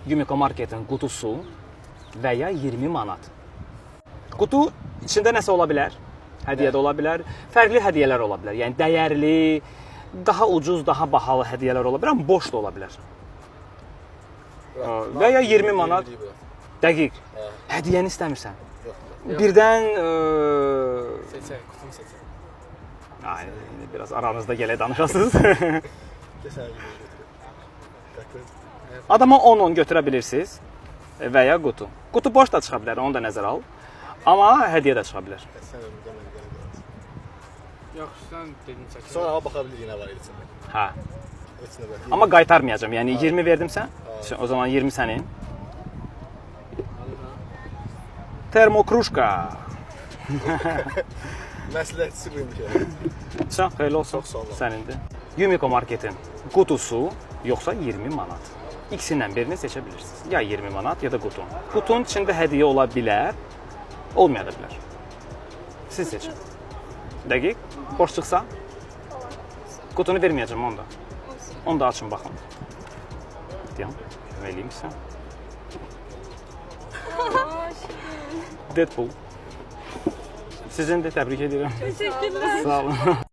Yumiko Marketin qutusu və ya 20 manat. Qutu içində nəsə ola bilər. Hədiyyə də ola bilər. Fərqli hədiyyələr ola bilər. Yəni dəyərli, daha ucuz, daha bahalı hədiyyələr ola bilər, amma boş da ola bilər. Və ya 20 manat. Dəqiq. Hədiyyəni istəmirsən. Birdən Seçək, qutunu seçək. Ay, biraz aranızda gələ danışasınız. Adama 10-10 götürə bilirsiniz və ya qutu. Qutu boş da çıxa bilər, onu da nəzərə al. Amma hədiyyə də çıxa bilər. Yaxşı, sən dedin çəkin. Sonra baxa bilir yenə var içində. Hə. İçində var. Amma qaytarmayacağam. Yəni 20 verdimsə, o zaman 20 sənin. Termokrujka. Məsləhətçisi buymuş. Sən xeyirli olsun. Çox sağ olun. Sənindir. Yumiko Marketin qutusu yoxsa 20 manat. İkisindən birini seçə bilirsiniz. Ya 20 manat ya da qutu. Qutunun içində hədiyyə ola bilər, olmaya da bilər. Siz seçin. Dəqiq. Boş çıxsa qutunu verməyəcəm onda. Onu da açın baxın. Deyəm, eləyim sən. Deadpool. Sizindir, təbrik edirəm. Teşekkürler. Sağ olun.